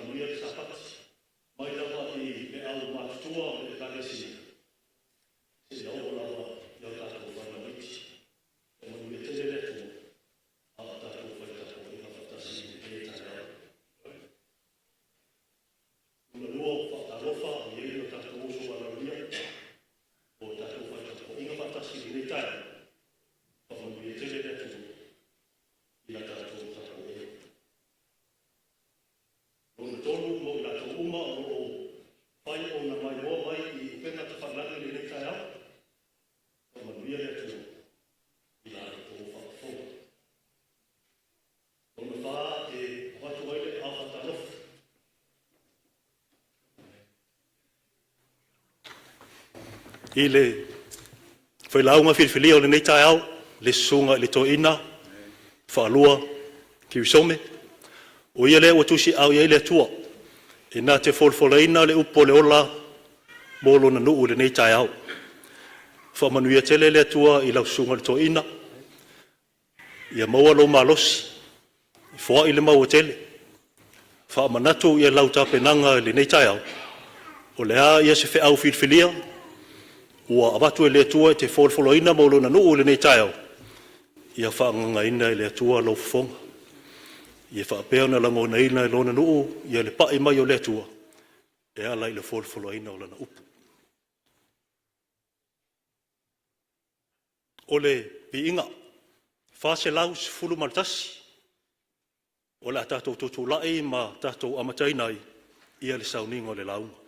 whamanuia te sapata. Mai lawa i me au mātutua o te kānesi. Se au lawa i au tātou whanawiti. E manuia te lere tu a tātou whaitako i hawhatasi i e tātou. Una lua whakarofa i e ino tātou oso wanaria o tātou whaitako i hawhatasi i e tātou. Whamanuia te lere tu i a tātou tātou e. Nōna tōru mō i tātou uma o whai o na mai moa mai i pena te whananga ni nei tai au. Whamanuia rea tu i la tō whakawhonga. Nōna whā e watu aile a whatanofu. I le Failauga whiriwhiria o le nei tai au, le sunga le tō ina, whaalua, Kirisome. O ia le ua tusi au ia le atua. E nā te wholwholeina le upo le ola mōlo na nuu le nei tai au. Whamanuia tele le atua i lau sunga le tō ina. Ia maua lo malosi. I whoa i le maua tele. Whamanatu ia lau tāpenanga le nei tai au. O le a ia se whi au whiriwhiria. Ua abatu e le atua i te wholwholeina mōlo na nuu le nei tai au. Ia whaangangaina i le atua lo whonga. Ia whaapea na lango na ina i lona nuu, ia le pae mai o le atua. E ala i le wholwholeina o lana upu. O le piinga, whase laus fulu maltasi. O le a tātou totulai ma tātou amatainai, ia le Sauniga o le Lauga.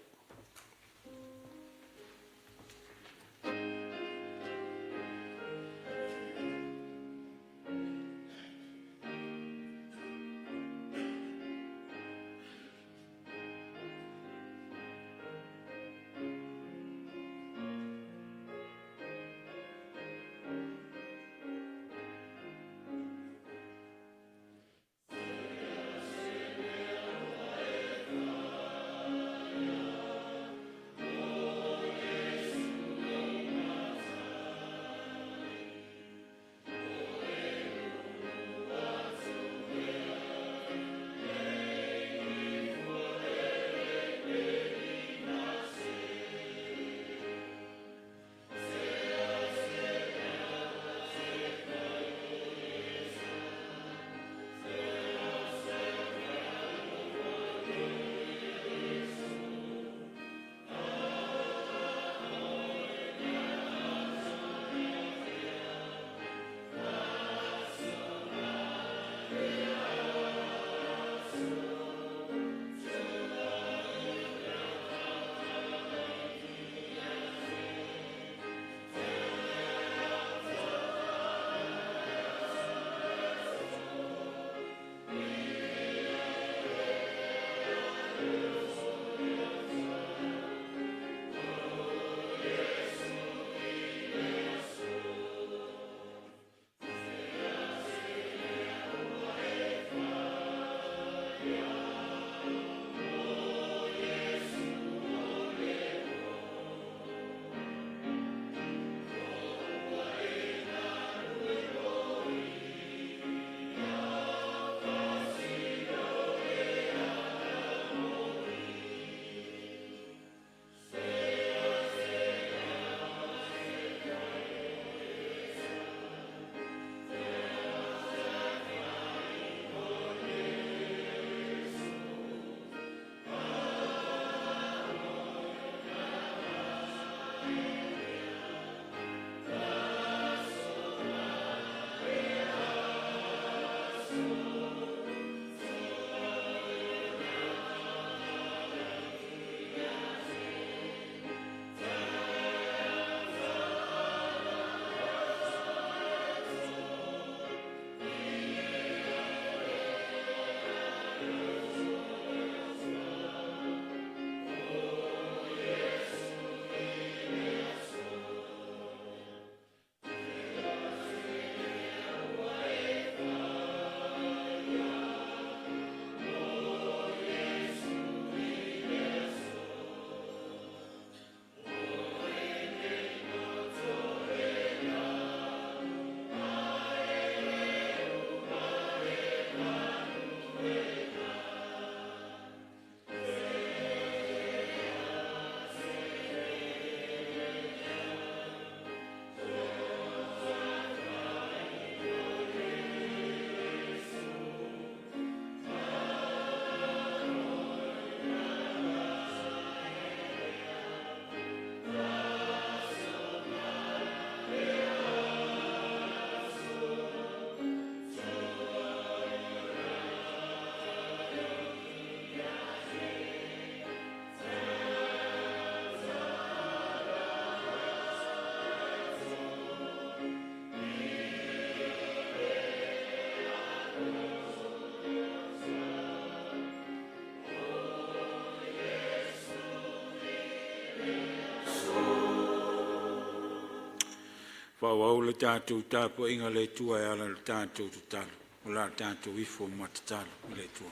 Whawau le tātou tāpua inga le tua e ala le tātou tutalu. O la tātou ifo matatalu le tua.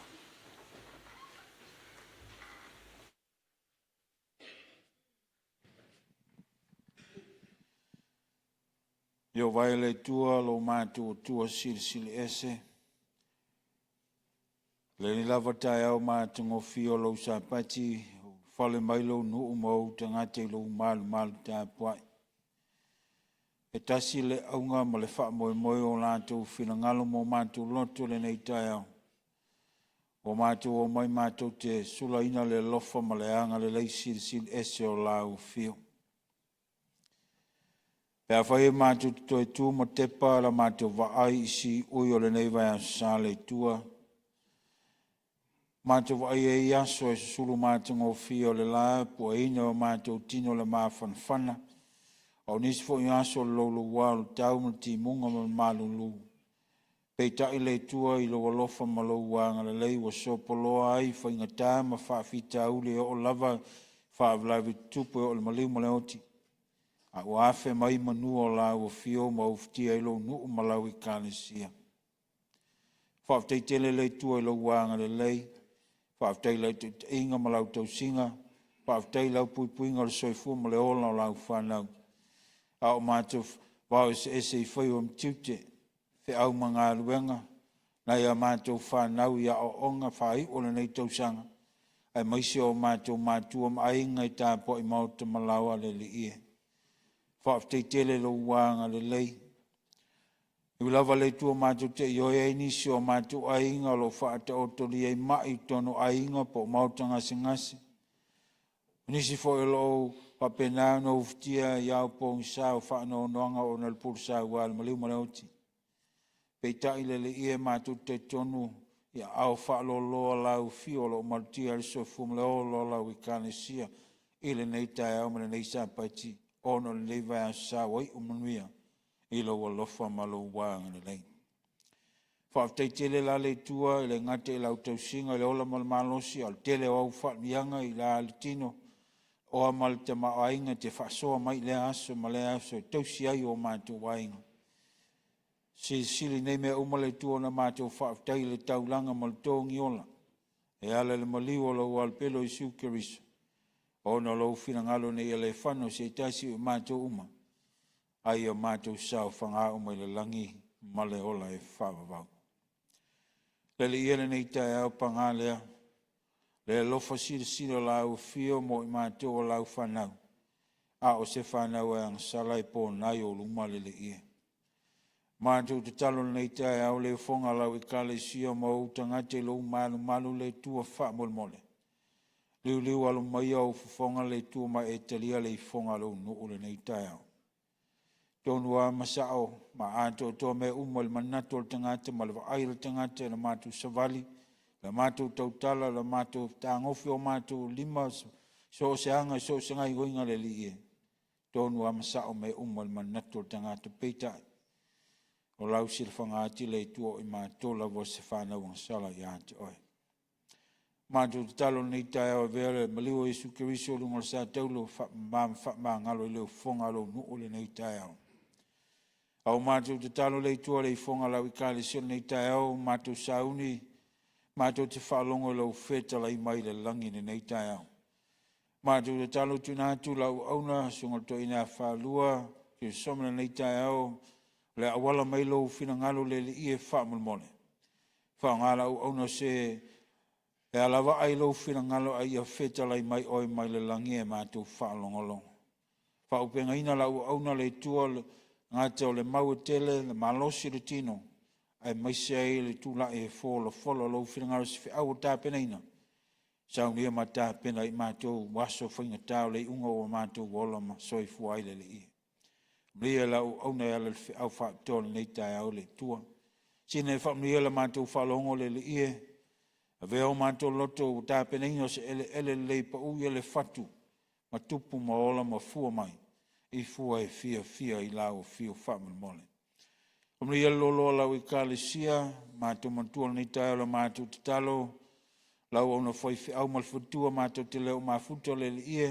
Yo vai le tua lo mātou tua sili ese. Le ni lava tai au mātou ngofio lo sapati. Fale mai lo nuu mau tangate lo malu tāpuai. E tasi le aunga ma le wha moe o lātou whina ngalo mo mātou loto le nei tai au. O mātou o mai mātou te sula ina le lofa ma le anga le lei sili ese o lau fio. Pea whai mātou to e tū mo te pā la mātou waai isi ui o le nei vai a sāle tua. Mātou vai e iaso e sulu mātou ngō fio le la po e ina o mātou tino le māwhanwhana. Au nisi fo iaso le lolo walu tau mo ti munga ma malulu. Pei tai le tua i lo walofa ma lo wanga le lei wa sopoloa ai whainga tā ma whaafita ule o lava whaavlavi tupu o le maliu ma le oti. A wafe mai manu o la o fio ma uftia i lo nuu ma lau i kānesia. Whaaftai tele le tua i lo wanga le lei. Whaaftai lau te inga ma lau tau singa. Whaaftai lau puipuinga le soifua ma le ola o lau whanau. A o mātou wau ese i whai o mtiute. Te au mga aluenga. Nai a mātou whanau i a o onga whai o le nei tau sanga. Ai maisi o mātou am ainga i tāpo i mauta malawa le li ie. Whaaftai tele lo wanga le lei. I lava le tua mātou te ioe e nisi o mātou ainga lo whaata o tori e mai tono ainga po mauta ngasi. Nisi fo e lo papenao no uftia iau po ngisa o whaano noanga o nal pursa wal maliu maleoti. Peitai le ie mātou te tonu i au whaalo loa lau fio lo maltia le sofu mleo lo lau i kānesia i le nei tai au mele nei sa paiti. Ono le nei vai a sa wai umanuia i lo walofa ma lo wanga le lei. Whaaftai tele la le tua i le ngate i lau tausinga i le ola malmalosi al tele o au whaamianga i la alitino o a mal te maainga te whaasoa mai le aso ma le aso tausi ai o mātou wainga. Sili nei mea umale tua na mātou whaaftai le taulanga mal tōngi ola e ala le maliu o lo alpelo i siu Kirisome. Ona lo fina ngalo nei ele whano se tasi o mātou uma. Ai o mātou sao whanga uma i le langi male ola e whawawau. Lele iele nei tai au pangalea. Le lofa sira la au fio mo i mātou o lau whanau. A o se whanau e ang salai po nai o luma lele ie. Mātou te talo nei tai au le whonga lau i kale sia mo utangate lo malu le tua wha mole. Liu alu mai au fonga le tua mai e talia le fonga lo nuu le nei tai au. Tonu a masao ma ato to me umal manato le tangata ma le vai le tangata le mātou savali, le mātou tautala, le mātou tangofi o mātou lima so se anga so se ngai goinga le li e. Tonu a masao me umal manato le tangata peitai. O lau silfanga ati le tua i mātou la vo se whanau ang sala i ati oi. Mātou te talo nei tai au vere maliu Jesu Kirisome o lunga sa taulo wha ngalo i leo whonga lo nuu le nei tai au. Au mātou te talo le tua le whonga lau i kāle sio nei tai au, mātou sauni, mātou te whalongo lau wheta lai mai le langi nei tai au. Mātou te talo tunatu lau auna sunga to ina whalua, Kirisome nei tai au, le awala mai lau fina ngalo le ie whamulmone. Whangala au auna se e alawa ai lo fina ngalo ai a feta lai mai oi mai le langi e mātou whaalongolongo. Whaupenga ina lau auna le tua ngāte o le mau tele le malosi le tino ai mai se ai le tula e folo lo fina ngalo se au o tāpena ina. Sauniga ma tāpena i mātou waso whainga tāo le unga o mātou wola ma soifu ai le ie. Mria lau auna e ala le au whaapitoa nei tai au le tua. Sine whaamria la mātou whaalongo le ie. Veo mātou loto o tāpena ino se ele lei pa uia le fatu, ma tupu ma ola ma fua mai, i fua e fia i lau fio whamul mole. Omri ia lolo lau i kālesia, mātou mantua nei tai o la mātou te talo, lau ona foi au malfutua mātou te leo mafuto le ie,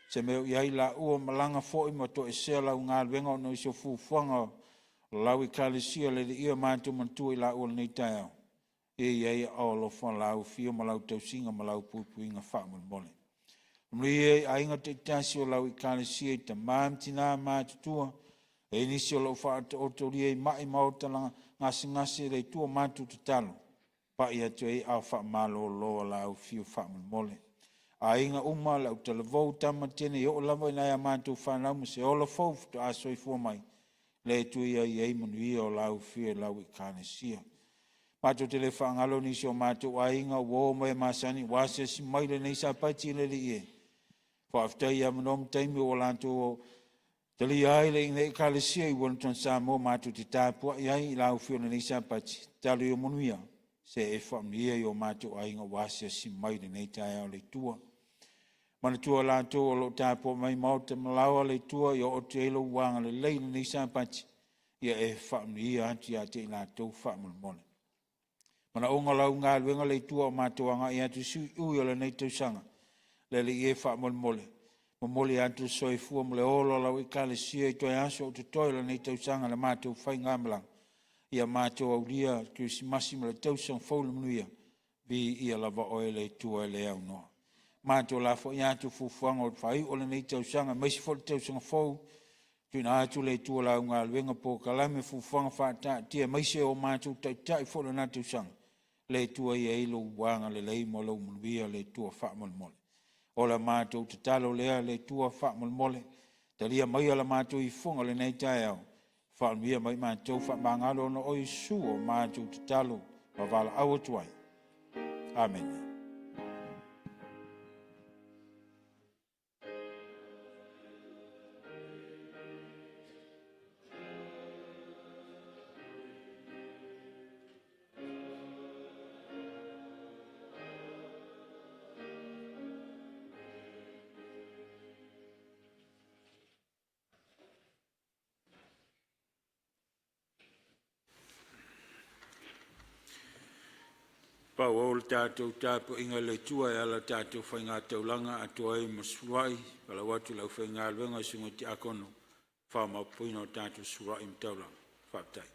Se meo iai la ua malanga fo i mato e sea lau ngā wenga o no iso fufuanga lau I kālesia le le ia mātou mantua I la ua nei tai au. E iai au lofa lau fio ma lau tausinga ma lau pupuinga wha mole. Mrie ainga te tasi o lau I kālesia I ta māmtina mātutua. E nisi o lau wha o toria I mai maotala ngasi le tua mātu te talo. Pa ia tu e au wha malo loa lau fio wha mole. A inga uma lau televou tama tene I o lava I nai mātu whanau ma se ola fau to aso I fua mai. Le tu ia I ei manuia o lau fio lau I kālesia. Mātu te le whaangalo nisi o mātu a inga wō mai masani wāsia si maile nei sa pati le li e. Whaaftai a manom taimi o lanto o tali ai le inga I kālesia I wonton sa mō mātu te tāpua I ai I lau fio nei sa pati. Tali o manuia se e whaamia I o mātu a inga wāsia si maile nei tai au le tua. Mana tua lanto o lo tāpua mai mauta malawa le tua I o te elo wanga le leina nei sa pati. Ia e whaamia ati a te lanto whaamulmone. Mana onga lau ngā luenga le tua o mātuanga I atu sui ui o le nei tausanga. Le le ie wha mole. Mole atu soi fua mole olo lau I kālesia I toi aso o te toi le nei tausanga le mātou whai ngāmalang. Ia mātou au lia Kirisimasi ma le tausang faule manuia. Vi ia lava oe le tua le au noa. Mātou la fo I atu fufuanga o whai o le nei tausanga. Maisi fo le tausanga fau. Tuna atu le tua lau ngā luenga po kalame fufuanga whata. Tia maisi o mātou tautai fo le nā tausanga. Le tua I eilo wanga le lei mo lau manuia le tua whaamol. O la mātou te talo lea le tua whaamol. Talia mai ala mātou I funga le nei tai au. Whaamia mai mātou whaamangalo no oi su o mātou te talo. Wavala awa tuai. Amen. Pau o le tātou tāpo inga le tua e ala tātou whai ngā taulanga atua e masuai, pala watu lau whai ngā luenga sunga te akono, whamau puina o tātou surai mtaulanga. Whaptai.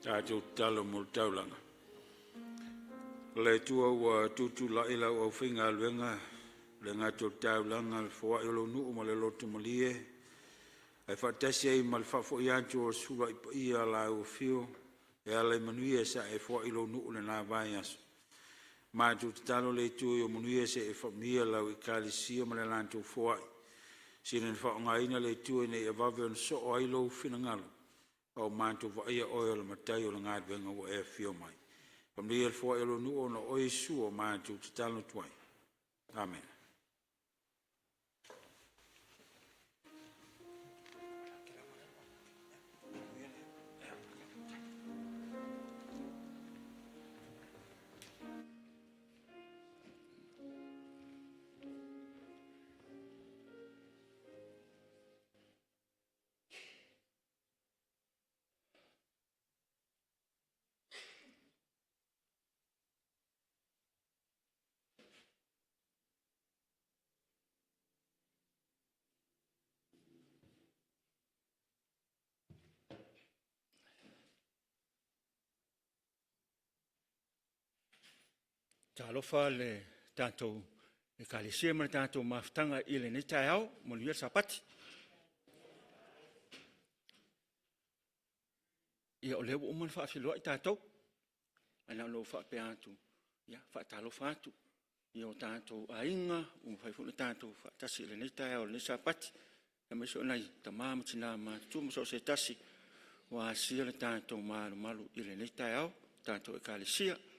Tātou talo mo taulanga. Le tua ua tutu la ila o whinga luenga, le ngato taulanga le fua ilo nuu ma le loto malie, ai whatasi ai ma le whafo I anto o sura I ia la o fio, e ala manuia sa e fua ilo nuu le nā vai aso. Mātou talo le tua o manuia se e whamia lau I kālesia ma le lanto fua. Sina ni whaongaina le tua nei e vave on so o ailo whinangalo. O mātou vaia oe la matai o la ngā venga o e fio mai. Pamlia el fua elo nu o no oe su o mātou te talo tuai. Amen. Talofa le tātou e Kirisome ma le tātou mafutanga I le nei tai au mo le sapati. Ia o le o mo le whaafiloa I tātou. Ana lo whaape atu. Ia whaatalofa atu. Ia o tātou ainga o whaifu le tātou whaatasi le nei tai au le nei sapati. Ia mai so nei ta māmatina ma tu mo so se tasi. Wa sia le tātou malu I le nei tai au. Tātou e Kirisome.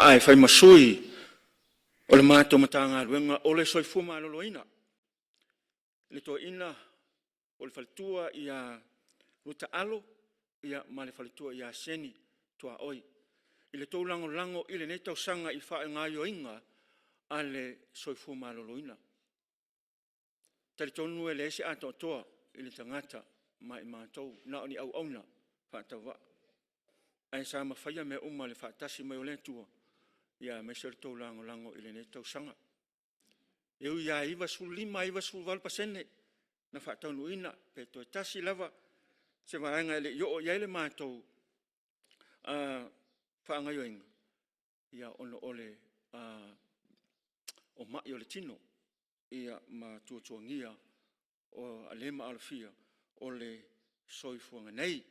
Ai fai masui o le mātou matanga ruenga o le soifua maloloina. Le toa ina o le falitua ia ruta alo ia ma le falitua ia seni toa oi. I le tau lango I le nei tau sanga I whae ngāio inga a le soifua maloloina. Tari tonu e le ese ato toa I le tangata ma I mātou na o ni au auna whaatawa. Ai sa mawhaia me uma le whaatasi mai o le tua. Ia me se tau lango I le nei tau sanga. Eu ia iwa sulima iwa sulvalpasene na whaatau ina pe toi tasi lava se vaenga ele yo ia le mātou whaangaioinga. Ia ono ole o mai o le tino ia ma tuatuangia o alema alafia o le soifuanga nei.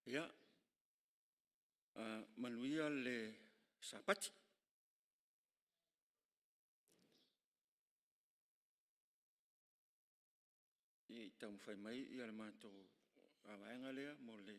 Ia, manuia le sapati. I tau mwhai mai I ale mātou awaenga lea mo le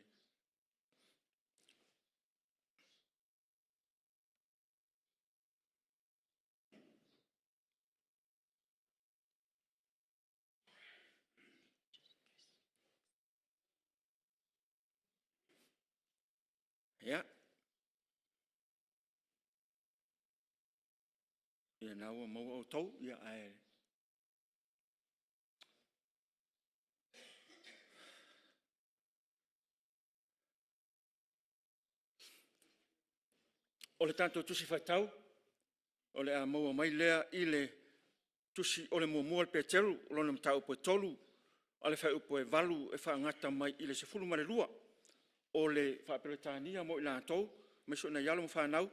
ia. Ia naua mau au tau ia ae. O le tātou tusi whaitau, o le a maua mai lea I le tusi o le mua le peteru, o lona mtau po e tolu, o le whai upo e valu e whaangata mai I le sefulu mare lua, o le whapeletania mo I la tau, me so na yalo mo whanau,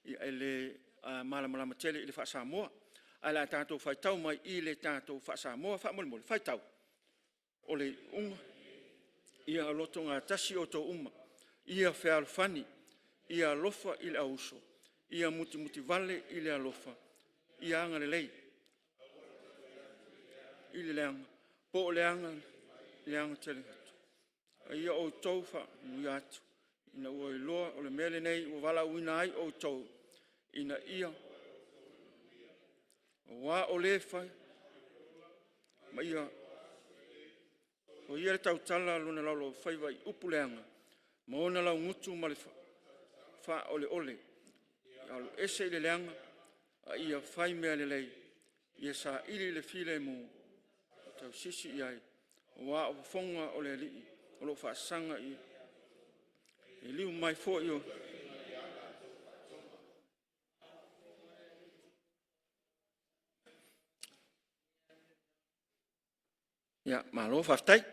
I le malama tele I le wha Samoa, a la tātou whaitau mai I le tātou wha Samoa, wha mole whaitau, o le unga, ia loto ngā tasi o tō uma, ia whea alfani, ia alofa I le auso, ia muti vale I le alofa, ia anga le lei, I le leanga, po leanga tele hatu. Ia o tau wha nui atu, ina ua I loa o le mele nei, ua wala uina ai o tau, ina ia, wā o le whai, ma ia, o ia le tau tala luna laulo whaiwa I upu leanga, ma ona lau ngutu ma le wha ole, alu ese I le leanga, a ia whai mea le lei, ia sa ili le file mu, tau sisi iai, wā o whonga o le li, o lo wha sanga I, e liu mai fo I o, ia, ma lo whaftai,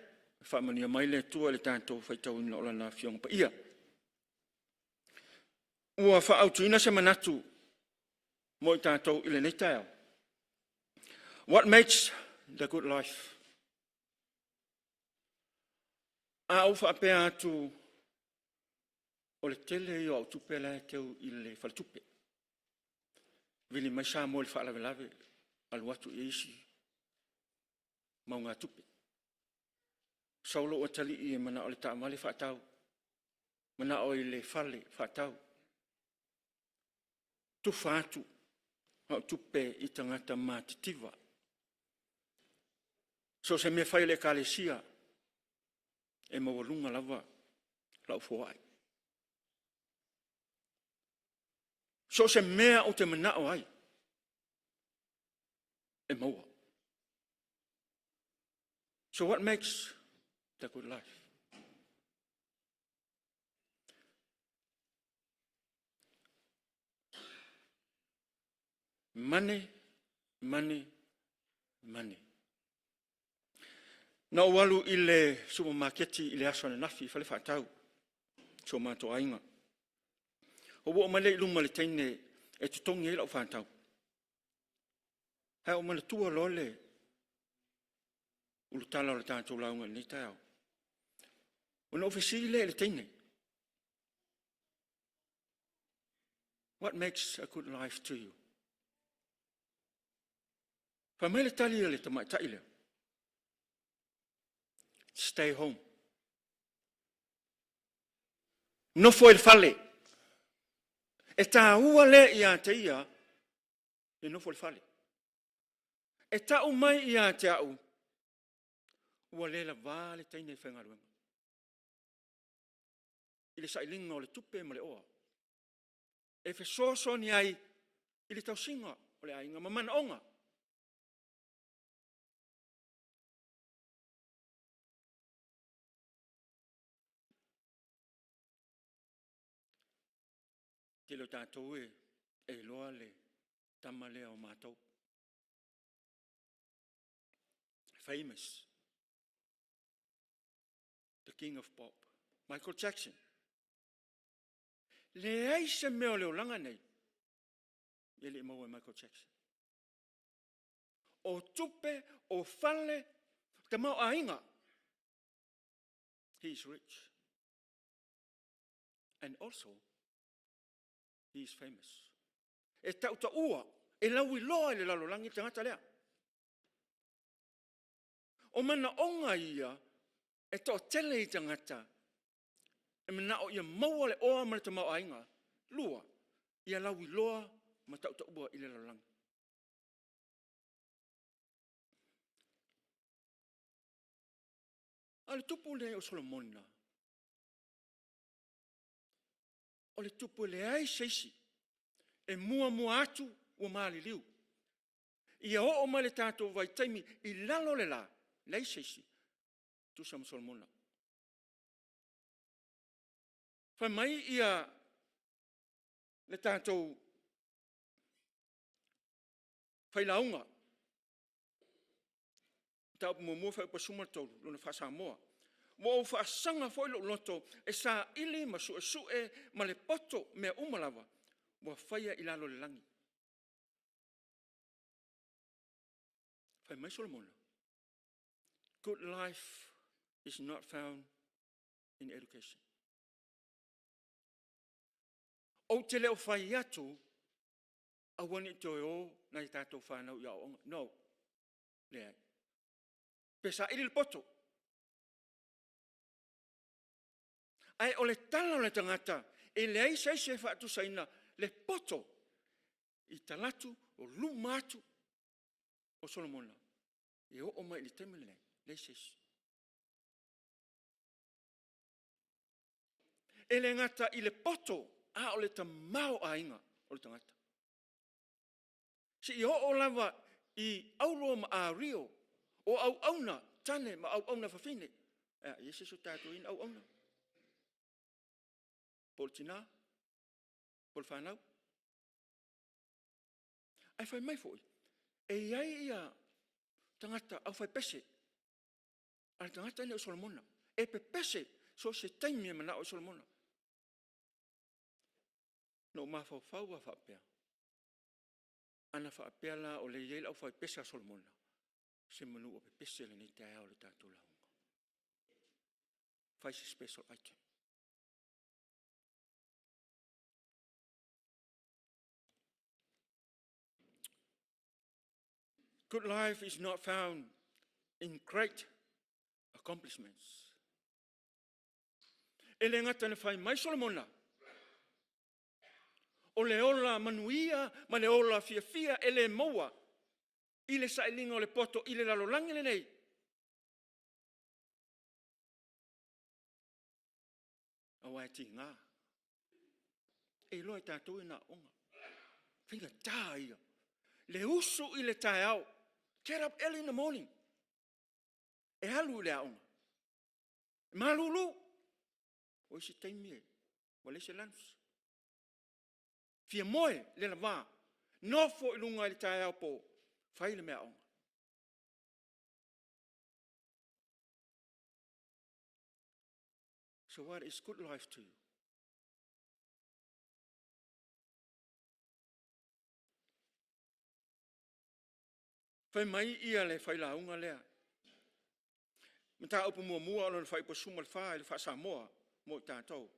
whamania mai le tua le tātou whaitau ina o lana whiong pa ia. ua whaautuina se manatu mo i tātou ile nei tau. What makes the good life? A au whaapea atu o le tele i o au tupe la teu i le whaltupe. Vili mai sa mo le whaalavelave alu atu i isi mau ngā tupe. Saulo o tali i e mana o le taamale whaatau. Mana o i le whale whaatau. Tu whaatu au tupe i tangata mātitiva. So se me whaile kālesia e mawalunga lava lau fuai. So se mea o te manao ai e maua. So what makes the good life? Money, money, money. Na walu i le supermarketi i le aso na nafi whale whaatau. So mātou ainga. O wo male i lunga le teine e tutongi e lau whaatau. Hei o mana tua lole ulu tala o le tātou launga ni tau. O na ofisi le teine. What makes a good life to you? Whamele tali le tamai taile. Stay home. No foi fale. E tā ua le i a te ia, e no foi fale. E tā umai i a te au, ua le la vale teine whengaruenga. I le sailinga o le tupe ma le oa. E fe soso ni ai, i le tausinga o le ainga mamana onga. Te lo tātou e loa le tamalea o mātou. Famous. The king of pop. Michael Jackson. Le aise meo leo langa nei. Ele maua Michael Jackson. O tupe, o fale, te mau ainga. He is rich. And also, he is famous. E tau ta ua, e lau I loa le lalo langi tangata lea. O mana onga ia, e tau tele I tangata, e mana o ia maua le oa mana te mau ainga, lua, ia lau I loa ma tau ta ua I le lalo langi. Ale tupu le o Solomona. O le tupu le ai seisi, e mua atu ua maali liu. Ia o ma le tātou vai taimi I lalo le la, le ai seisi, tu sama Solomona. Whai mai ia le tātou Failauga. Tau mua whai pasuma tolu, luna whasa moa. Mo o whaasanga foi lo loto, e sa ili ma su ma le poto mea umalawa, mo whaia I lalo le langi. Whai mai Solomona. Good life is not found in education. O te leo whai atu, a wani toi o, na I tātou whanau I aonga. No. Lea. Pesa ili le poto. Ai o le tala o le tangata, e le ai se whaatu saina, le poto, I talatu o lumatu o Solomona. E o mai li temele, le seisi. E le ngata I le poto, a o le tamau a inga o le tangata. Si I o lava I auloa ma a rio, o au auna tane ma au auna whawhine. E se so tātou in au auna. Pol tina, pol whanau. Ai whai mai foi. E iai ia tangata au whai pese. Ai tangata ine o Solomona. E pe pese so se taimia mana o Solomona. no mafau a whapea. Ana whapea la o le iei au whai pesa Solomona. Se manu o pe pese le ni te ao le tātou launga. Whai se special item. Good life is not found in great accomplishments. Ele ngata na whai mai Solomona. O le ola manuia, ma le ola fia ele maua. I le sailinga o le poto, i le lalolangi le nei. Awai ti ngā. E loa tātou e nā onga. Whina tā ia. Le usu i le tai au. Get up early in the morning. E halu le aonga. E malulu. O isi taimi e. Wale se lanus. Fia moe le la vā. Nofo i lunga i le tai au po. Whai le mea aonga. So what is good life to you? Whai mai ia le Failauga lea. Mata upu mua o le whai po suma le whai le wha Samoa mo i tātou.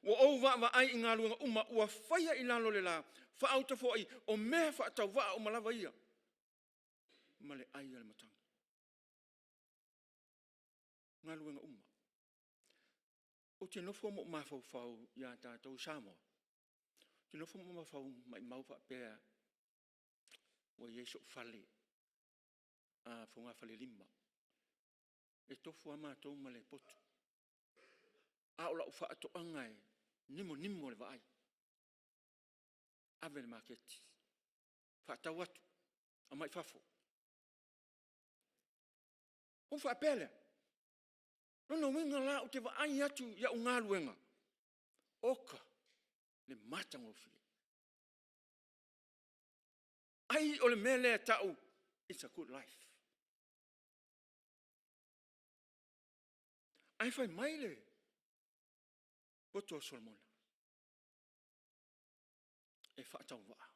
Wa au wa ai i ngā luenga uma ua whaia i lalo le la. Wha auta fo ai o mea wha tau wa o malawa ia. Ma le ai le matanga. Ngā luenga uma. O te nofo mo mawhau ia tātou Samoa. Te nofo mo mawhau mai mauwha pēr. Wa Yesu whale. Whunga whale lima. E tofu a mātou ma le potu. A ola uwha ato angai. Nimo le vaai. Ave le maketi. Whaatau atu. A mai whafo. O wha pēle. Nono winga la o te vaai atu ia o ngā luenga. Oka. Le matango fie. Ai o le mele tau. It's a good life. Ai whai maile. Poto Solomona. E whaatau waa.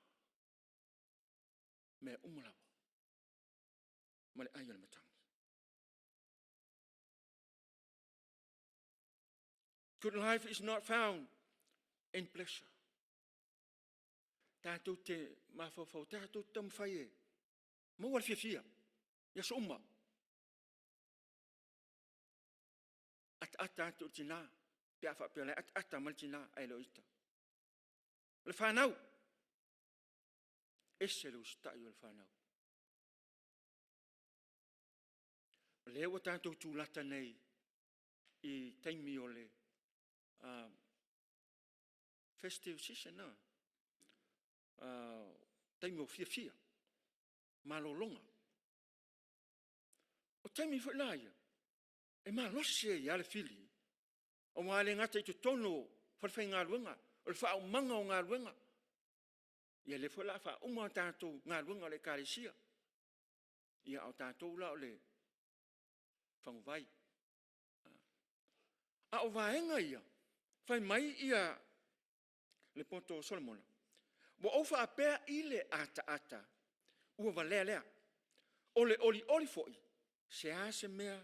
Me umalawa. Male ai ole matangi. Good life is not found in pleasure. Tātou te mawhawhau, tātou tam whai e. Mawar fia. Ia so umma. Ata tu tina. Pia wha pia lai. Ata mal tina. Ai lo ita. Le whanau. Ese lo stai o le whanau. Lewa tātou tūlata nei. I taimi o le. Festive season na. Taimi o fia. Malolonga. O taimi wha laia. E malose i ale fili. O maale ngata i te tono whawhai ngā ruenga. O le wha manga o ngā ruenga. Ia le whala wha uma tātou ngā ruenga le kāresia. Ia au tātou la o le whanguvai. A o vaenga ia. Whai mai ia le poto Solomona. Wa o wha apea i le ata. Ua valea. O le oli foi. Se ase mea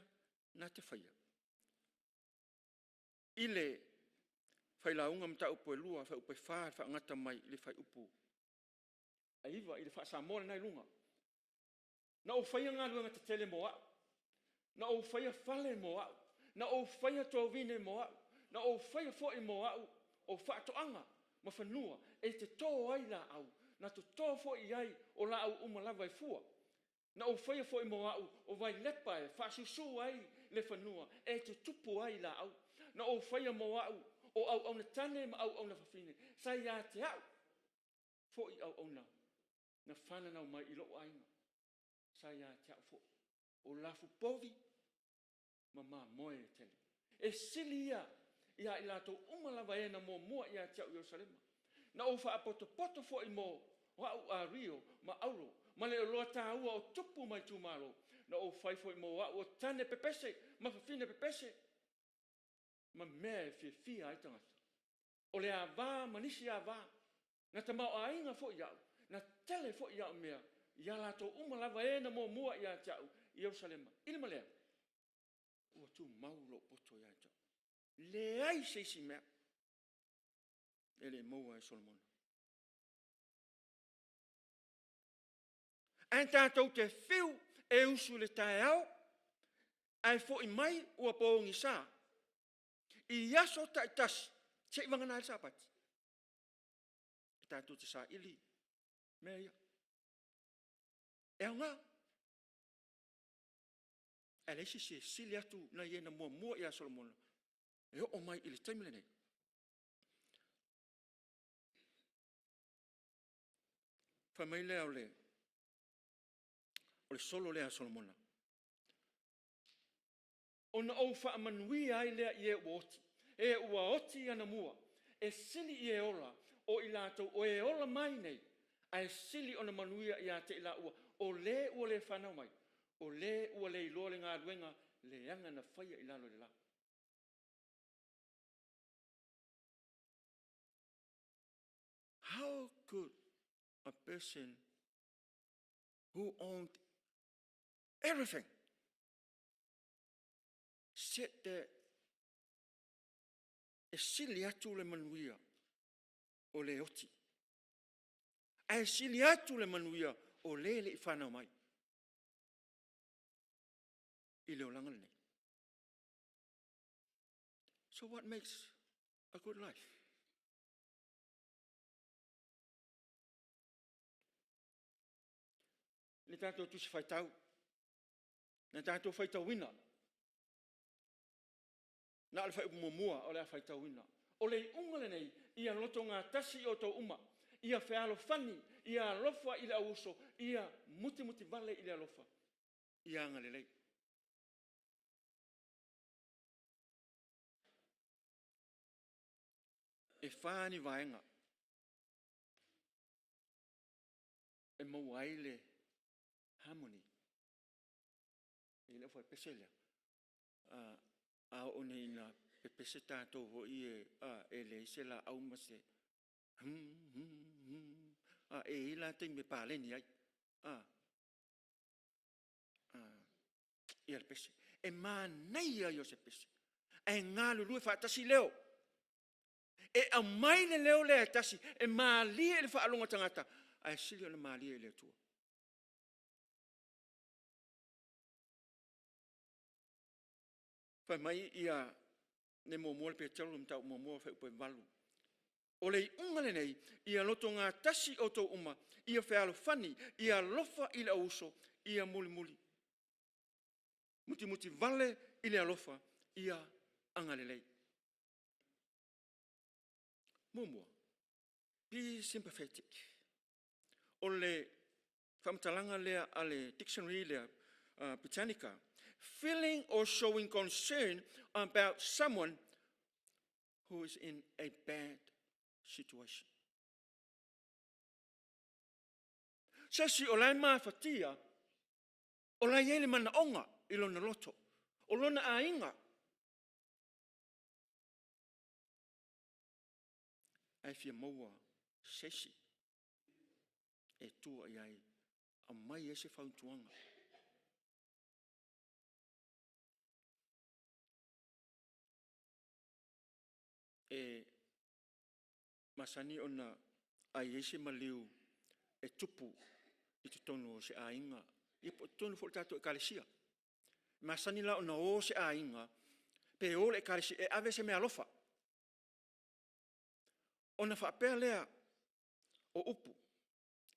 na te whaia. I le Failauga mta upo e lua, whai upo e wha ngata mai i le whai upo. A iwa i le wha Samoa nai lunga. Na o whaia ngā luenga te tele moa. Na o whaia whale moa. Na o whaia tōwine moa. Na o whaia fo i moa. O wha toanga ma whanua. E te tō ai la au. Na to tō fo i ai o la au umalawa i fua. Na o whaia fo i moa au. O vai lepa e whasusu ai le whanua. E te tupu ai la au. Na o whaia moa au. O au na tane ma au na whawhine. Sai a te au. Fo i au na. Na whananau mai i loo ainga. Sai a te au fo. O lafu povi. Ma moe tele. E sili ia. Ia i lato umalawa e na mua ia te au Jerusalema. Na o wha poto fo i mo. Wau a rio ma auro. Ma le loa tā ua o tupu mai tūmaro. Na o whai fo i mo wau o tane pepese. Ma whawhine pepese. Ma mea fia ai tangata. O le a vā, manisi a vā. Na tamau ainga fo ia, na tele fo ia mea, ia lato umalava e na mua ia jau, Yerusalema, ilma lea. Ua tu maulo poto ia jau. Le ai seisi mea. Ele maua e Solomon. An tātou te whiu e usu le tae au, ai fo i mai ua pōngi sā. I aso tai tasi, te wangana e sāpati. E tātou te sā ili, mea ia. E au ngā. E leisi se sili atu na iena mua ia Solomon. E o mai ili taimile nei. Whamai lea o le solo lea Solomona. Ona au whaamanui ai lea i e uoti. E ua oti ana mua. E sili i e ola o i lātou o e ola mai nei. A e sili ona manuia i a te ila ua. O le ua le whanau mai. O le ua le iloa le ngā ruenga le anga na whaia i lalo le la. How could a person who owned everything set the e sili atu le manuia o le oti. E sili atu le manuia o le i whanau mai. I leo langa nei. So what makes a good life? Ni tātou tusi whaitau. Ni tātou whaitau wina. Na ale whai mua o le a whaitau wina. O le ungale nei, ia loto ngā tasi o tau uma. Ia whealo whani, ia lofa i le auso, ia muti vale i le alofa. Ia angale lei. E whāni vaenga. E mauaile harmony. E le fai peselia. A o nei na pepese tātou ho i e le se la au mase. E ila te me pāleni ai. Ia le pese. E mā nei ai o se pese. E ngā lulu e whaatasi leo. E a mai le leo le tasi. E mā lia le whaalonga tangata. A e sili o le mā lia le tua. Whai mai ia ne mōmole pe telu mtau mōmole whai upe walu. O lei ungale nei, ia loto ngā tasi o tau uma, ia whealo whani, ia lofa i le auso, ia muli. Muti vale i le alofa, ia angale lei. Mōmua, be sympathetic. O le whamtalanga lea ale dictionary lea Britannica, feeling or showing concern about someone who is in a bad situation. Sasi o lai maa fatia, o lai ele mana onga i lona loto, o lona ainga. Ai fia maua sesi, e tua iai, a mai ese whautuanga. E masani ona ai ese maliu e tupu i te tonu o se ainga. I po tonu fo tato e kalesia. Masani la ona o se ainga pe o le kalesia e ave se me alofa. Ona whapea lea o upu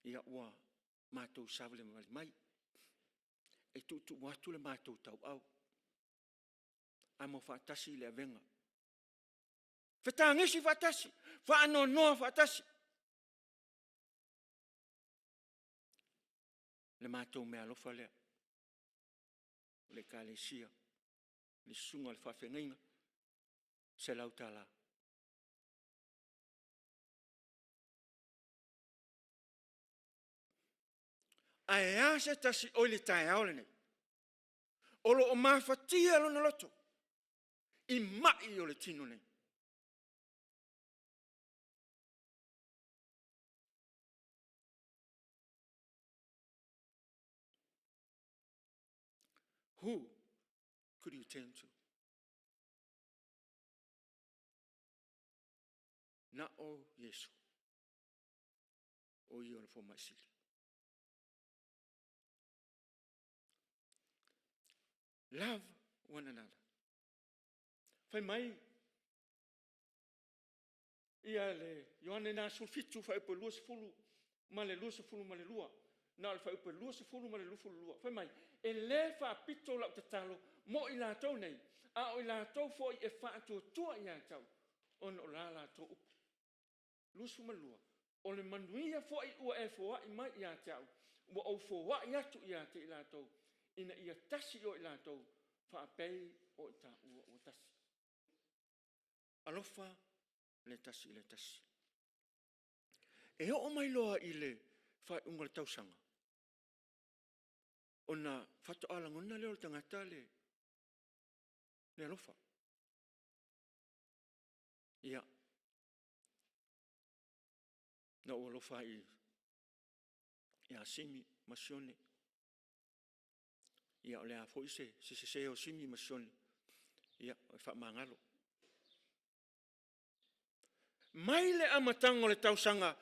ia ua mātou savile mai. E tu watu le mātou tau au. Amo whaatasi le avenga. Whetangisi whaatasi. Whaanonoa whaatasi. Le mātou mea alofa lea. Le kalesia. Le sunga le whawhengainga. Se lautala. Ai ase tasi oile tae aole nei. Olo o mawhatia lona loto. I mai o le tino nei. Who could you turn to? Na o Yesu. O i ona fo maisili. Love one another. Fai mai ia le Ioane na sulfitu fai pe lua sefulu ma le lua sefulu ma le lua na le fai pe lua sefulu ma le lua sefulu lua fai mai e le fa pito la tatalo mo i latou nei a o i latou fo e fa tua ia tau on o la latou lua sefulu ma le lua o le manuia fo i ua e fo i mai ia tau mo o fo wa ia tu ia te i latou ina ia tasi o i latou fa pei o ta o tasi alofa le tasi. E o mai loa i le fai unga le tausanga. Ona fato ala ngona leo le tangata le alofa. Ia. Na o alofa ia simi masione. Ia o le a foise se o simi masione. Ia o fa mangalo. Mai le amatango le tausanga,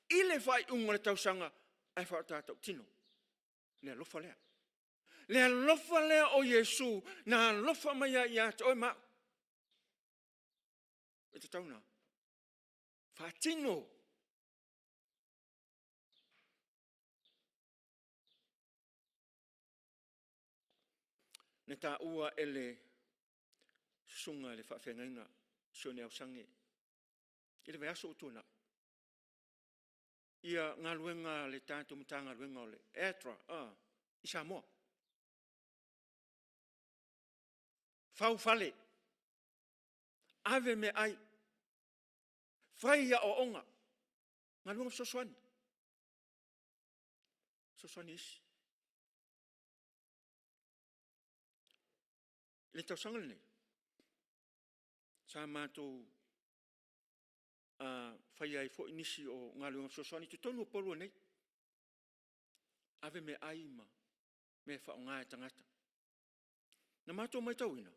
i le fai unga le tausanga, ai wha tātou tino. Le alofa lea. Le alofa lea o Yesu, na alofa mai a ia te oi ma. E te tauna. Wha tino. Ne tā ua ele sunga le wha whengainga, sione au sange. I le veaso utuna. Ia ngā luenga le tātou mtanga luenga o le Etra, i Samoa. Fau fale. Ave me ai. Whaia o onga. Ngā luenga soswani. Soswani isi. Le tau sangale nei. Sa mātou whaia i fo inisi o ngā luenga soswani. Tu tonu o polua nei. Ave me ai ma. Me wha o ngā e tangata. Na mātou mai tau ina.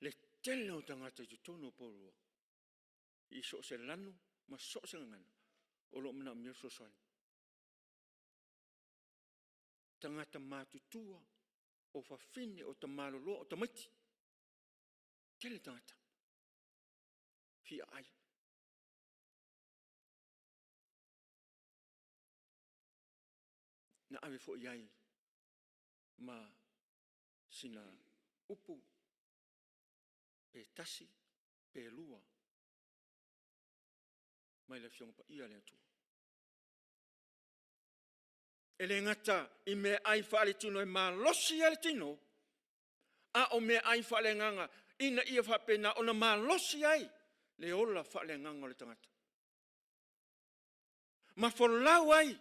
Le tele o tangata tu tonu o polua. I so se lanu, ma so se ngana. O lo mna mio soswani. Tangata mātutua. O whawhine o ta malolo o ta maiti. Tele tangata. Fia ai. Na ave fo iai. Ma sina upu. Pe tasi. Pe lua. Mai le fionga pa ia le atu. Ele ngata i me ai whaale tino e maa losi ale tino. A o me ai whaale nganga. Ina ia whapena o na maa losi ai. Le ola whaale nganga o le tangata. Ma wholau ai.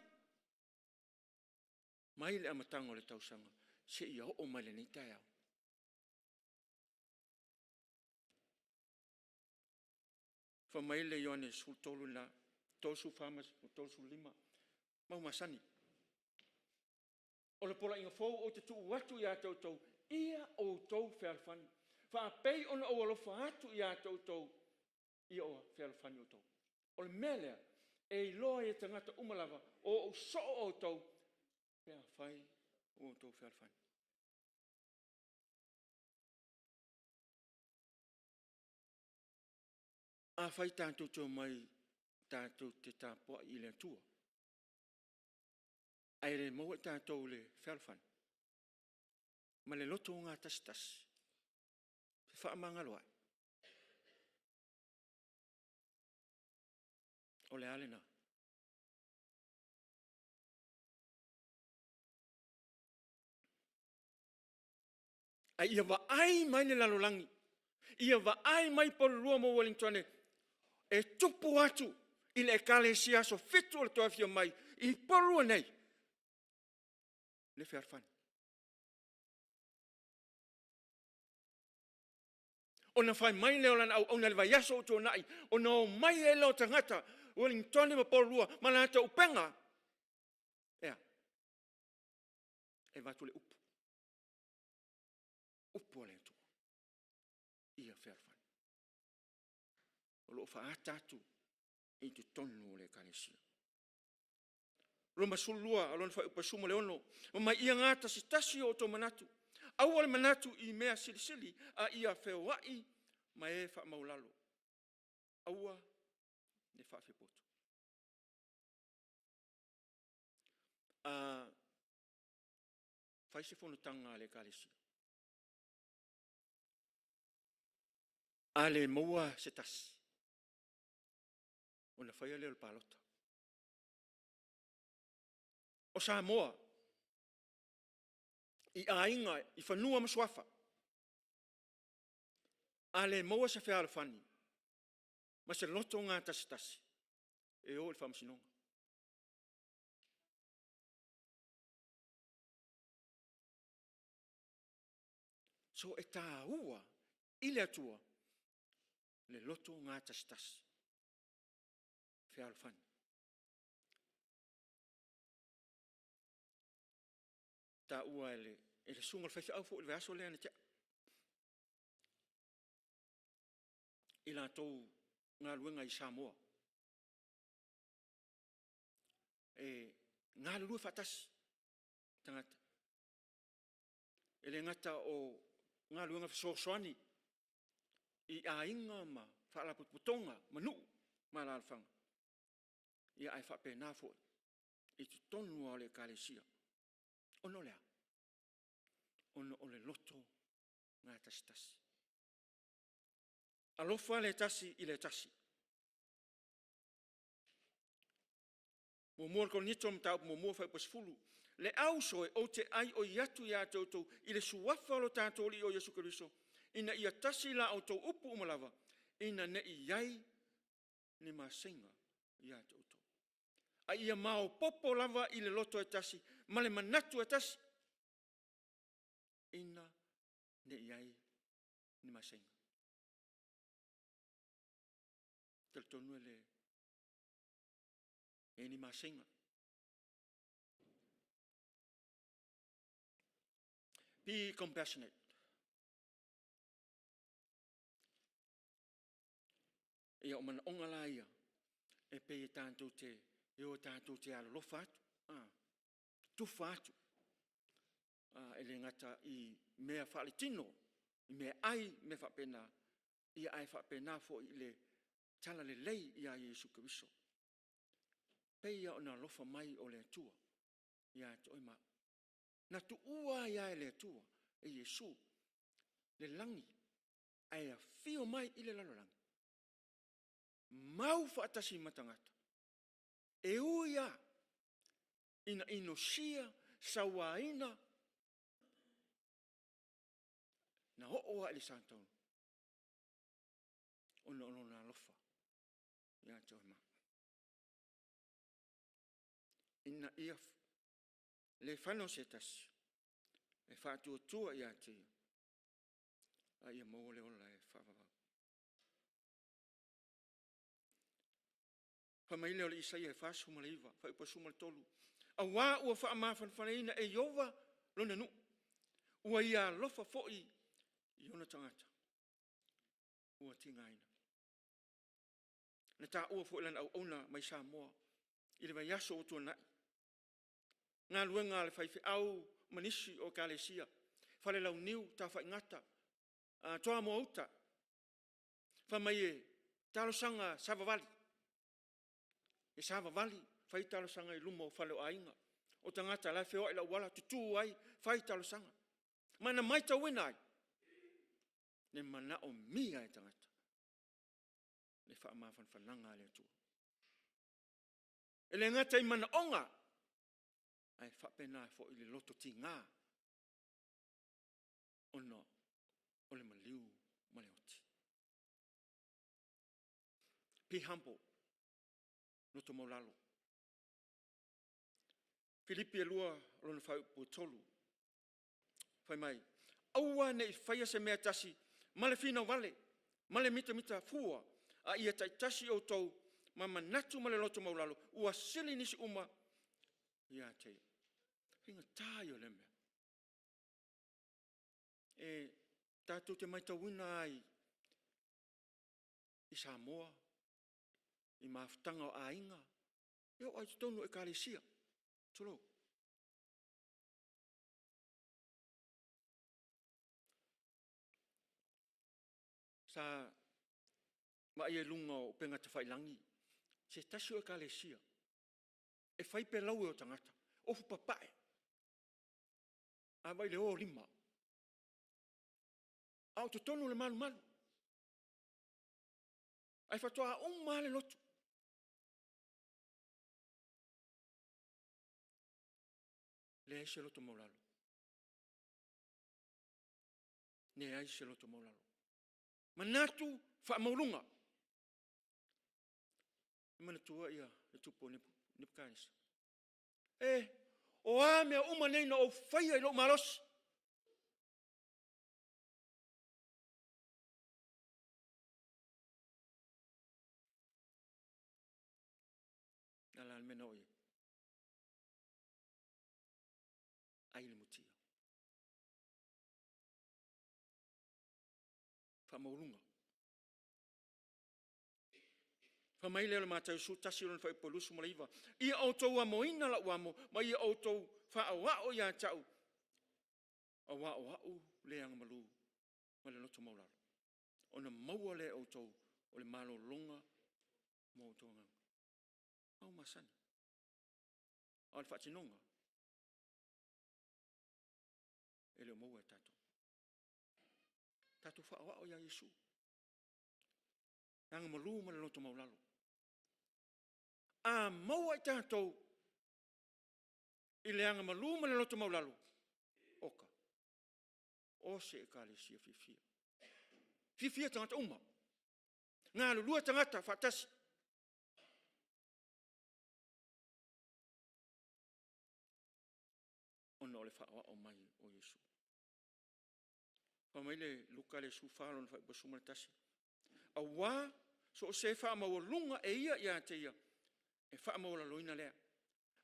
Mai le amatanga o le tausanga. Se ia o mai le nei tai au. Fa mai le Ioane sultolu na. Tosu famas, tosu lima. Mau masani. O le pola inga fōu o te tuu watu i a tautou, ia o tau whealfani. Wha pei ona o alofa atu i a tautou, ia o whealfani o tau. O le melea, e loa e tangata umalava, o so o tau, pea whai o tau whealfani. A whai tātou tau mai, tātou te tāpua i le tua. Ai le maua tātou le whealfani. Ma le loto ngā tas. Wha mangalo ai. O le alena. Ai ia wa ai mai le lalolangi. Ia wa ai mai por lua mo Wellingtone. E tupu atu. I le kale siaso fitu o le toa fio mai. I por lua nei. Le whealfani. Ona whai mai leo lana au ona le vaiaso o tō nai. Ona o mai e leo tangata. Wellingtone ma polua. Mana ata upenga. Ea. E vatu le upu. upo le tu. Ia whewhani. O loo whaatatu i te tonu le karesia. Roma sulua alon fa upasuma le ono ma ia ngata si tasi o to manatu awal manatu I mea silisili a ia fewai ma e fa maulalo awa ne fa fepoto a fai se fono tanga le kalisi ale moa se tasi ona fai le palota o Samoa I ainga I whanua maswafa ale moa se whea alwhani ma se loto ngā tasi e o le whamsinonga so e tā ua I le atua le loto ngā tasi whea alwhani ta ua ele sunga le whaiwhi au fo le aso lea na tia. I la tau ngā luenga I Samoa. Ngā lua whatasi tangata. Ele ngata o ngā luenga whasosoani I a inga ma whaalaputonga ma nuu ma la alwhanga. Ia ai whape nā fo I tu tonu o le kālesia. Ono lea. Ono o le loto ngā tasi. Alofa le tasi I le tasi. Mo ko nito mta mo fa pasfulu. Le auso o te ai o yatu ya toto I le suafa lo tato li o Yesu Kristo. Ina ia tasi la o to upu umalava. Ina ne iai ni masenga ya toto. A ia mao popo lava I le loto e tasi. Ma le manatu e tasi. Ina ne iai ni masenga. Tel tonu le e ni masenga. Be compassionate. Ia o mana onga la ia. E pe e tātou te, e o tātou te alo lofa atu. Tufa atu. Ele ngata I mea whaale tino. I mea ai me whapena. Ia ai whapena fo I le tala le lei ia Yesu Kristo. Peia ona lofa mai o le atua. Ia toi ma. Na tu ua ia le atua. E Yesu. Le langi. Ai a fio mai I le lalolangi. Mau whaatasi matangata. E uia. Ina inosia. Sawaina. Na ho'oa ili santau. Ono na lofa. Ia toi ma. Ina ia le whano se tasi. E whātua tua ia te. A ia mō le ola e whawawau. Whamaile o le Isaia e whāsuma le iwa. Whaupasuma le tolu. A wā ua whaamawhanwhanaina e Iova lona nu. Ua ia lofa fo'i I ona tangata. Ua tingaina. Na tā ua fo'i lana au ona mai Samoa. I le vai aso o tua nai. Ngā luenga le whaiwhi au manisi o kālesia. Whale lau niu tā whai ngata. Toa mo auta. Whamai e talosanga Savavali. E Savavali. Whai talosanga I lumo whale o ainga. O tangata lai wheo I la wala tutu ai. Whai talosanga. Mana maita wina ai. Ne mana o mia e tangata. Le wha mawhan whananga le atua. E le ngata I mana onga. Ai whapena fo I le loto ti ngā. Ono. O le maliu maleoti. Be humble. Noto maulalo. Filipi e lua lona whau po tolu. Whai mai. Aua ne I whaia se mea tasi. Male fina wale. Male mita fua. A ia tai tasi o tau. Mama natu male loto maulalo. Ua sili nisi uma. Ia te. Hinga tāio le mea. E tātou te mai tauina ai i Samoa, i mawhitanga o ainga, eo ai tonu e kālesia, tolo. Sa mai e lunga o penga te whailangi, se tasi o e kālesia, e whai pe lau e o tangata, ofu papae, a mai le o lima, au te tonu le malu malu, ai whatoa maa le lotu, le ai se loto maulalo, ne ai se loto maulalo, manatu wha maulunga, mana tua ia, le tupo nipu kānisa. O a mea uma nei na o whaia i lo malos. Nala mena oe. Ai le mutia. Whamaurunga. Whamaile o le mātai su tasi o le whai polusu ma leiva. Ia autou a moina la uamo, ma ia autou whaawao ia tau. A wao le anga malu, ma le loto maularo. Ona maua le autou o le malo longa mo autou ngang. Au masani. Au le whatinonga. Ele o maua e tatou. Tatou whaawao ia Yesu. Anga malu ma le loto maularo. A maua i tātou i le anga maluma le loto maulalu. Oka. O se e kālesia fifia. Fifia tangata uma. Ngā lulua tangata whatasi. Ona o le whaawa o mai o Yesu. Pa mai le luka le su whaalon whai basuma le tasi. A wā so o se wha maua lunga e ia te ia. E wha maua loina lea.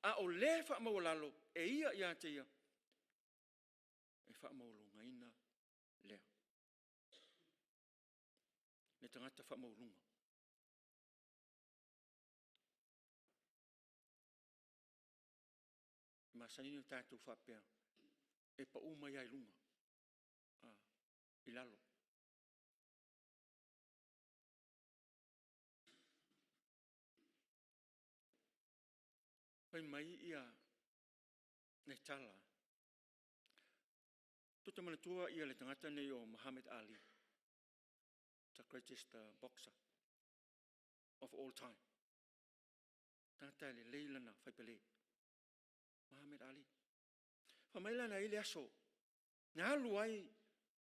A o le wha maua lalo e ia te ia. E wha maua lunga ina lea. Ne tangata wha maua lunga. Ma sanini tātou wha pēr. E pa uma iai lunga. I lalo. Pai mai ia ne tala. Tuta mana tua ia le tangata nei o Muhammad Ali. The greatest boxer of all time. Tangata le leilana whaipele. Muhammad Ali. Whamaila na ile aso. Nga alu ai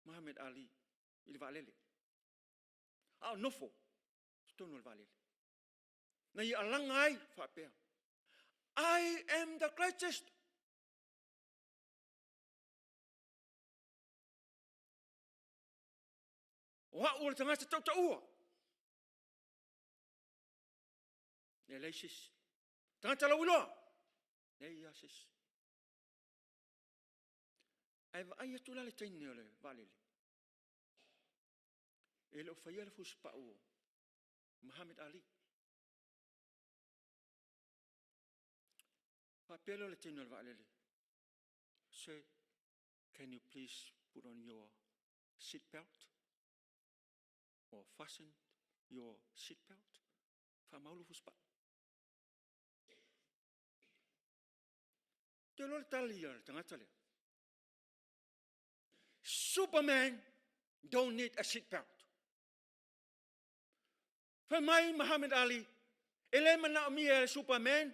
Muhammad Ali. Ili valele. Nofo. Stono le valele. Na i alanga ai whapea. I am the greatest. Wa ua tangata tau ta ua. Ne leisis. Tangata la uloa. Ne iasis. Ai atu la le taini o le valele. E le o whaia le fusipa uo. Muhammad Ali. Papelo le taini o le valele. Sir, can you please put on your seat belt? Or fasten your seat belt? Whamaulu fusipa. Te lo le tali o le tangata lea. Superman don't need a seat belt. Whamai Muhammad Ali, ele mana o mia Superman,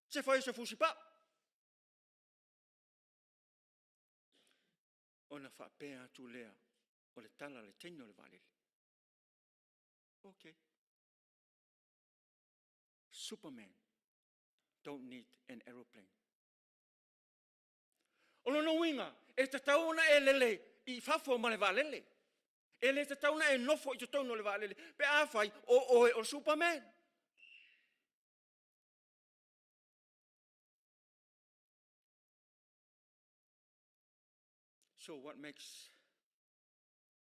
se whai se fusipa. Ona whapea tu lea, o le tala le teino le valele. Okay. Superman don't need an aeroplane. Ono no winga, e te tauna e lele, I fafo ma le valele. E le te tauna e nofo I te tauna le valele. Pe a fai, o Superman. So what makes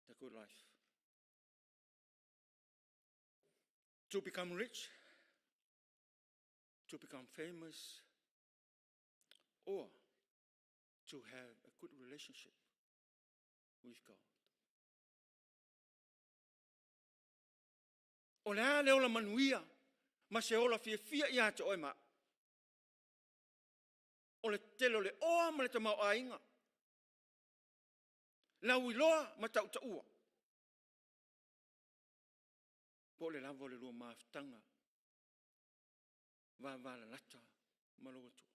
the good life. To become rich, to become famous, or to have a good relationship with God. O lea leo la manuia, ma se ola fia ia te oema. O le telo le oa ma le tamau ainga. La uiloa ma tau ta ua. Po le lavo le lua maaftanga. Va la lata ma lo tu.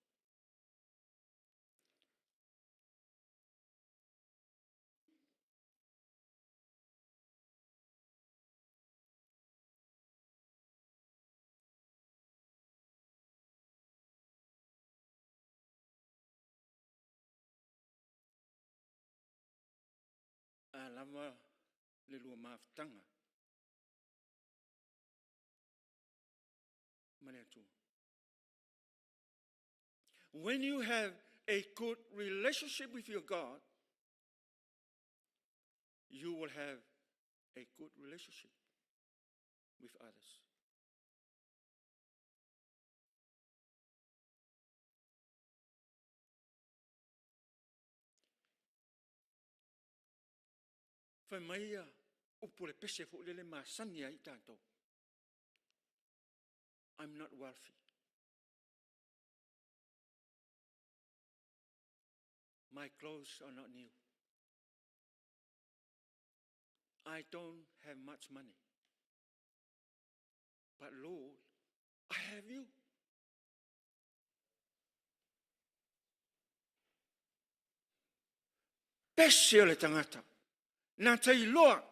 A lava le lua maaftanga. Ma le tu. When you have a good relationship with your God, you will have a good relationship with others. Fa maia upo le pese fo le masani ai tanto. I'm not wealthy. My clothes are not new. I don't have much money. But Lord, I have you. Pese o le tangata. Nā tai loa.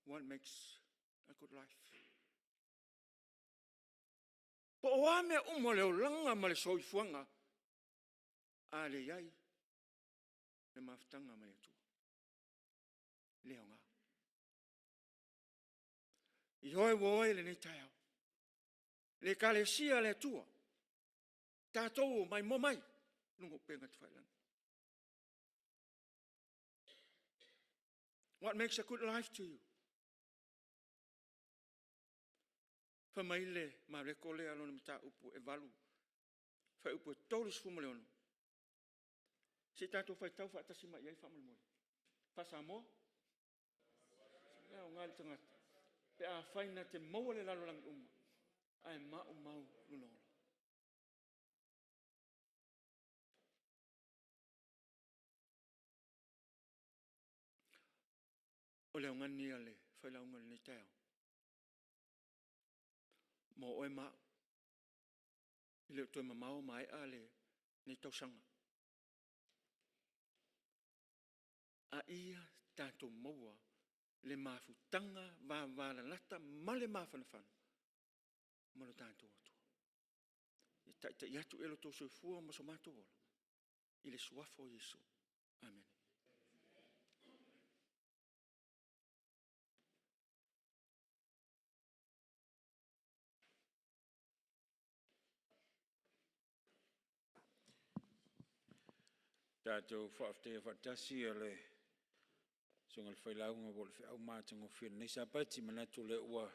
What makes a good life? Po o ame umo leo langa ma le soifuanga. A le iai. Le maftanga ma le tu. Leo ngā. I hoi woe le nei tai au. Le kale sia le tua. Tātou mai mo mai. Nungo penga te whailan. What makes a good life to you? Whamaile ma reko lea lona mata upu e walu. Whai upu e tōrus fumo leono. Se tātou whai tau whaatasi mai iai whamal moi. Whasa mo? Leo ngāri tangata. Pe a whaina te maua le lalo langi uma. Ai mau lunola. O leo ngani ale Failauga le nei teo. Mo oe maa. I leo toi mamao mai ale nei tausanga. A ia tātou maua le mafutanga va la lata ma le mafanafana. Ma lo tātou atua. I atu elo tō soifua ma so mātou ola. I le suafo o Yesu. Amen. Tātou whaaftea whaatasi o le sunga le Failauga o le whiau mātango whina. Nei sa pati manatu le ua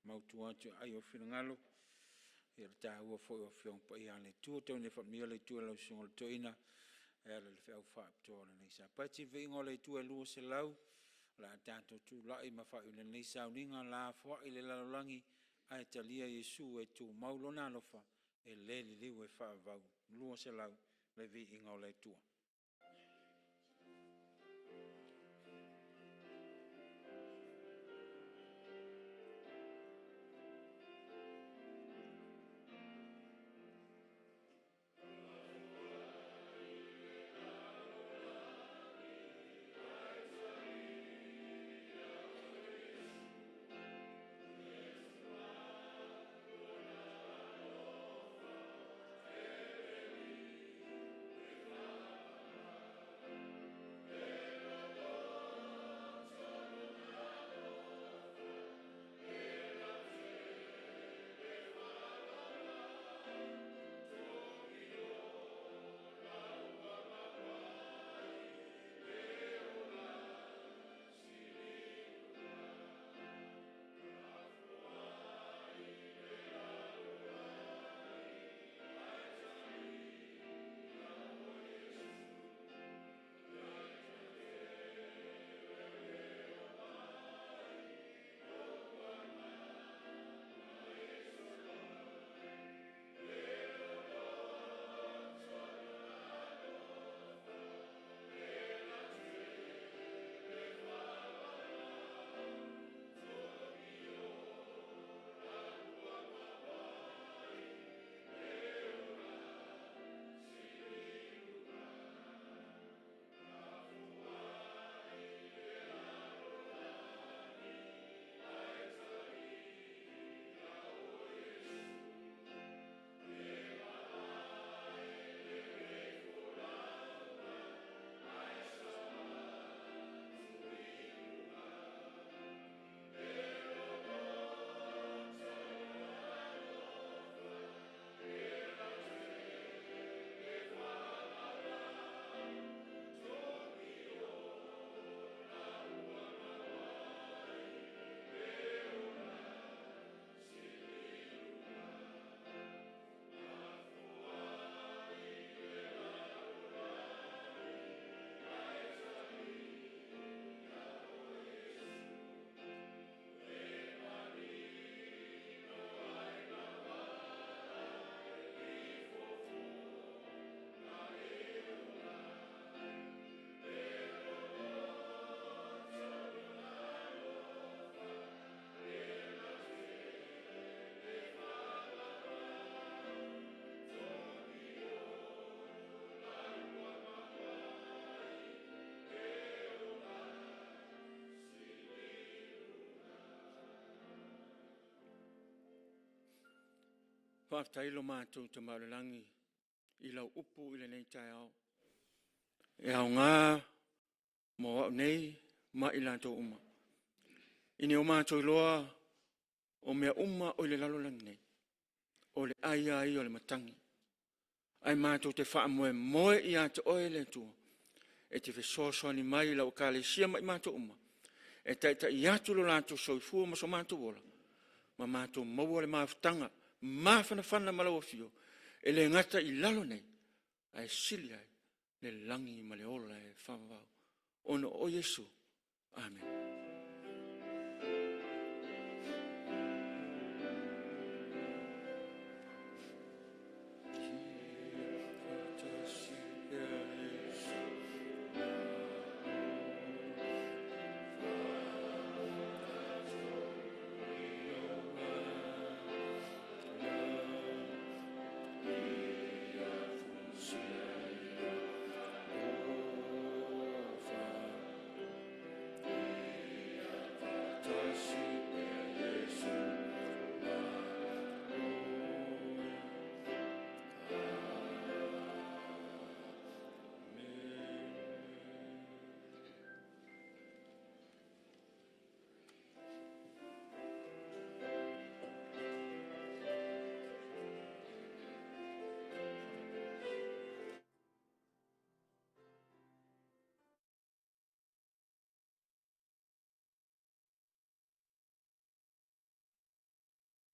mautu atu ai o whina ngalo. E le tā ua fwoi o whiong pa ia le tua. Tau ne whamia le tua lau sunga le toina. E le whiau whaaptoa le nei sa pati. Vingo le tua lua se lau. La tātou tu lai ma whau le nei Sauniga la fwai le lalolangi. Ai talia Yesu e tu maulona alofa. E le li liu e whaavau. Lua se lau le vingo le tua. Whaaftailo mātou te maurelangi I lau upu I le nei tai au. E au ngā mo au nei ma I lantou uma. Ine o mātou loa o mea uma o le lalolangi nei. O le aia I o le matangi. Ai mātou te wha moe moe I a te oe le tua. E te whesoasoa ni mai lau ka le sia mai mātou uma. E taita I atu lo lantou soifua ma so mātou ola. Ma mātou maua le maafutanga. Mawhana malawa fio. E le ngata I lalo nei. Ai sili ai. Le langi ma le ola e whamawau. Ono o Yesu. Amen.